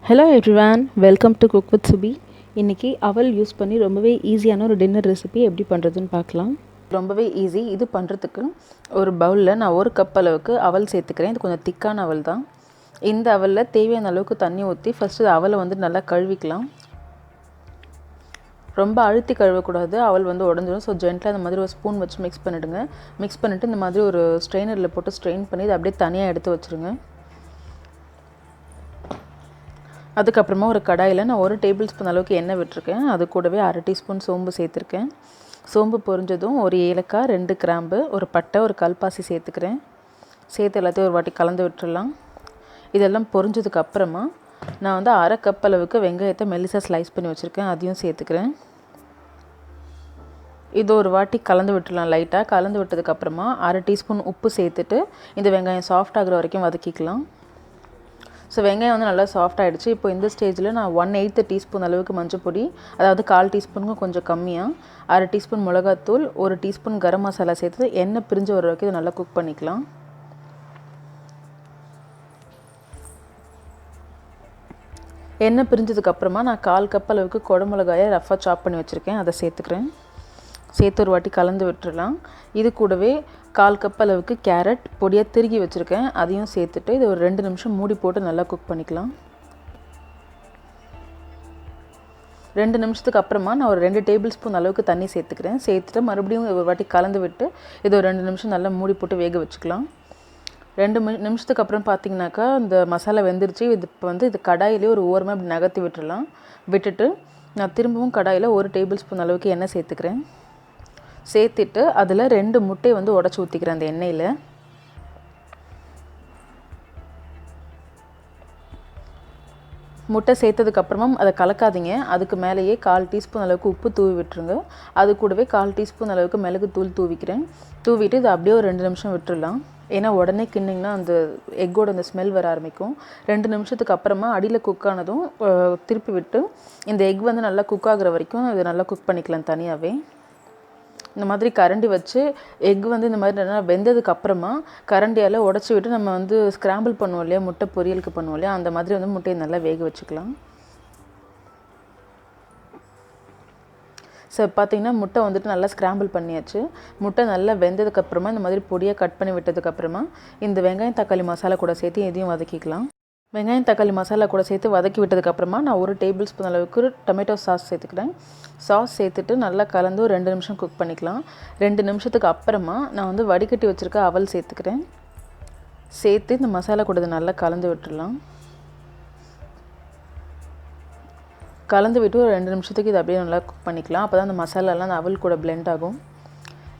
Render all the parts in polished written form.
Hello everyone, welcome to cook with Subi. இன்றைக்கி அவல் use பண்ணி ரொம்பவே ஈஸியான ஒரு டின்னர் ரெசிபி எப்படி பண்ணுறதுன்னு பார்க்கலாம். ரொம்பவே ஈஸி. இது பண்ணுறதுக்கு ஒரு பவுலில் நான் 1 கப் அளவுக்கு அவல் சேர்த்துக்கிறேன். இது கொஞ்சம் திக்கான அவல் தான். இந்த அவலில் தேவையான அளவுக்கு தண்ணி ஊற்றி ஃபஸ்ட்டு அவலை நல்லா கழுவிக்கலாம். ரொம்ப அழுத்தி கழுவக்கூடாது, அவல் உடஞ்சிடும். ஸோ ஜென்ட்டாக இந்த மாதிரி ஒரு ஸ்பூன் வச்சு மிக்ஸ் பண்ணிவிடுங்க. மிக்ஸ் பண்ணிவிட்டு இந்த மாதிரி ஒரு ஸ்ட்ரெயினரில் போட்டு ஸ்ட்ரெயின் பண்ணி இதை அப்படியே தனியாக எடுத்து வச்சுருங்க. அதுக்கப்புறமா ஒரு கடாயில் நான் 1 டேபிள் ஸ்பூன் அளவுக்கு எண்ணெய் விட்டுருக்கேன். அது கூடவே 1/2 டீஸ்பூன் சோம்பு சேர்த்துருக்கேன். சோம்பு பொரிஞ்சதும் ஒரு ஏலக்காய், 2 கிராம்பு, ஒரு பட்டை, ஒரு கல்பாசி சேர்த்துக்கிறேன். சேர்த்து எல்லாத்தையும் ஒரு வாட்டி கலந்து விட்டுடலாம். இதெல்லாம் பொரிஞ்சதுக்கு அப்புறமா நான் 1/2 கப் அளவுக்கு வெங்காயத்தை மெல்லிசாக ஸ்லைஸ் பண்ணி வச்சுருக்கேன். அதையும் சேர்த்துக்கிறேன். இது ஒரு வாட்டி கலந்து விட்டுடலாம். லைட்டாக கலந்து விட்டதுக்கப்புறமா 1/2 டீஸ்பூன் உப்பு சேர்த்துட்டு இந்த வெங்காயம் சாஃப்ட் ஆகிற வரைக்கும் வதக்கிக்கலாம். ஸோ வெங்காயம் நல்லா சாஃப்ட் ஆகிடுச்சு. இப்போ இந்த ஸ்டேஜில் நான் 1/8 டீஸ்பூன் அளவுக்கு மஞ்சள் பொடி, அதாவது 1/4 டீஸ்பூனுக்கும் கொஞ்சம் கம்மியாக 1/2 டீஸ்பூன் மிளகாத்தூள், 1 டீஸ்பூன் கரம் மசாலா சேர்த்து எண்ணெய் பிரிஞ்சு வர வரைக்கும் இதை நல்லா குக் பண்ணிக்கலாம். எண்ணெய் பிரிஞ்சதுக்கப்புறமா நான் 1/4 கப் அளவுக்கு குடமிளகாயை ரஃபாக சாப் பண்ணி வச்சுருக்கேன். அதை சேர்த்துக்கிறேன். சேர்த்து ஒரு வாட்டி கலந்து விட்டுடலாம். இது கூடவே 1/4 கப் அளவுக்கு கேரட் பொடியாக திருகி வச்சுருக்கேன். அதையும் சேர்த்துட்டு இது ஒரு 2 நிமிஷம் மூடி போட்டு நல்லா குக் பண்ணிக்கலாம். 2 நிமிஷத்துக்கு அப்புறமா நான் ஒரு 2 டேபிள் ஸ்பூன் அளவுக்கு தண்ணி சேர்த்துக்கிறேன். சேர்த்துட்டு மறுபடியும் ஒரு வாட்டி கலந்து விட்டு இது ஒரு 2 நிமிஷம் நல்லா மூடி போட்டு வேக வச்சுக்கலாம். 2 நிமிஷத்துக்கு அப்புறம் பார்த்திங்கனாக்கா இந்த மசாலா வெந்துருச்சு. இது இப்போ இது கடாயிலே ஒரு ஓரமாக இப்படி நகர்த்தி விட்டுடலாம். விட்டுட்டு நான் திரும்பவும் கடாயில் 1 டேபிள் ஸ்பூன் அளவுக்கு எண்ணெய் சேர்த்துக்கிறேன். சேர்த்துட்டு அதில் 2 முட்டையை உடச்சி ஊற்றிக்கிறேன் அந்த எண்ணெயில். முட்டை சேர்த்ததுக்கப்புறமா அதை கலக்காதீங்க. அதுக்கு மேலேயே 1/4 டீஸ்பூன் அளவுக்கு உப்பு தூவி விட்டுருங்க. அது கூடவே 1/4 டீஸ்பூன் அளவுக்கு மிளகுத்தூள் தூவிக்கிறேன். தூவிட்டு இதை அப்படியே ஒரு 2 நிமிஷம் விட்டுடலாம். ஏன்னா உடனே கிண்டிங்கன்னா அந்த எக்கோட அந்த ஸ்மெல் வர ஆரம்பிக்கும். 2 நிமிஷத்துக்கு அப்புறமா அடியில் குக் ஆனதும் திருப்பி விட்டு இந்த எக் நல்லா குக் ஆகுற வரைக்கும் இதை நல்லா குக் பண்ணிக்கலாம் தனியாகவே. இந்த மாதிரி கரண்டி வச்சு எக் இந்த மாதிரி நல்லா வெந்ததுக்கு அப்புறமா கரண்டியால் உடச்சி விட்டு நம்ம ஸ்க்ராம்பிள் பண்ணுவோம் இல்லையா, முட்டை பொரியலுக்கு பண்ணுவோம் இல்லையா, அந்த மாதிரி முட்டையை நல்லா வேக வச்சுக்கலாம். ஸோ பார்த்திங்கன்னா முட்டை நல்லா ஸ்க்ராம்பிள் பண்ணியாச்சு. முட்டை நல்லா வெந்ததுக்கப்புறமா இந்த மாதிரி பொடியாக கட் பண்ணி விட்டதுக்கப்புறமா இந்த வெங்காயம் தக்காளி மசாலா கூட சேர்த்து இதையும் வதக்கிக்கலாம். வெங்காயம் தக்காளி மசாலா கூட சேர்த்து வதக்கி விட்டதுக்கப்புறமா நான் 1 டேபிள் ஸ்பூன் அளவுக்கு டொமேட்டோ சாஸ் சேர்த்துக்கிறேன். சாஸ் சேர்த்துட்டு நல்லா கலந்து ஒரு 2 நிமிஷம் குக் பண்ணிக்கலாம். 2 நிமிஷத்துக்கு அப்புறமா நான் வடிகட்டி வச்சுருக்க அவல் சேர்த்துக்கிறேன். சேர்த்து இந்த மசாலா கூட நல்லா கலந்து விட்டுடலாம். கலந்து விட்டு ஒரு 2 நிமிஷத்துக்கு இது அப்படியே நல்லா குக் பண்ணிக்கலாம். அப்போ தான் அந்த மசாலாலாம் அந்த அவல் கூட பிளெண்ட் ஆகும்.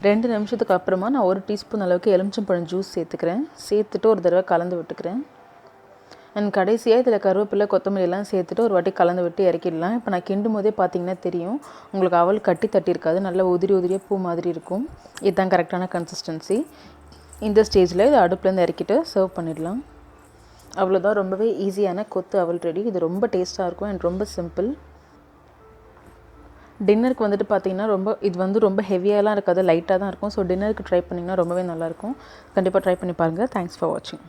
2 நிமிஷத்துக்கு அப்புறமா நான் 1 டீஸ்பூன் அளவுக்கு எலுமிச்சம்பழம் ஜூஸ் சேர்த்துக்கிறேன். சேர்த்துட்டு ஒரு தடவை கலந்து விட்டுக்கிறேன். அண்ட் கடைசியாக இதில் கருவேப்பிலை கொத்தமல்லியெல்லாம் சேர்த்துட்டு ஒரு வாட்டி கலந்து விட்டு இறக்கிடலாம். இப்போ நான் கிண்டும் போதே பார்த்திங்கன்னா தெரியும் உங்களுக்கு அவல் கட்டி தட்டி இருக்காது, நல்லா உதிரி உதிரியாக பூ மாதிரி இருக்கும். இதுதான் கரெக்டான கன்சிஸ்டன்சி. இந்த ஸ்டேஜில் இதை அடுப்புலேருந்து இறக்கிட்டு சர்வ் பண்ணிடலாம். அவ்வளோதான், ரொம்பவே ஈஸியான கொத்து அவல் ரெடி. இது ரொம்ப டேஸ்ட்டாக இருக்கும் அண்ட் ரொம்ப சிம்பிள். டின்னருக்கு பார்த்திங்கன்னா இது ரொம்ப ஹெவியாலாம் இருக்காது, லைட்டாக தான் இருக்கும். ஸோ டின்னருக்கு ட்ரை பண்ணிங்கன்னா ரொம்பவே நல்லாயிருக்கும். கண்டிப்பாக ட்ரை பண்ணி பாருங்கள். தேங்க்ஸ் ஃபார் வாட்சிங்.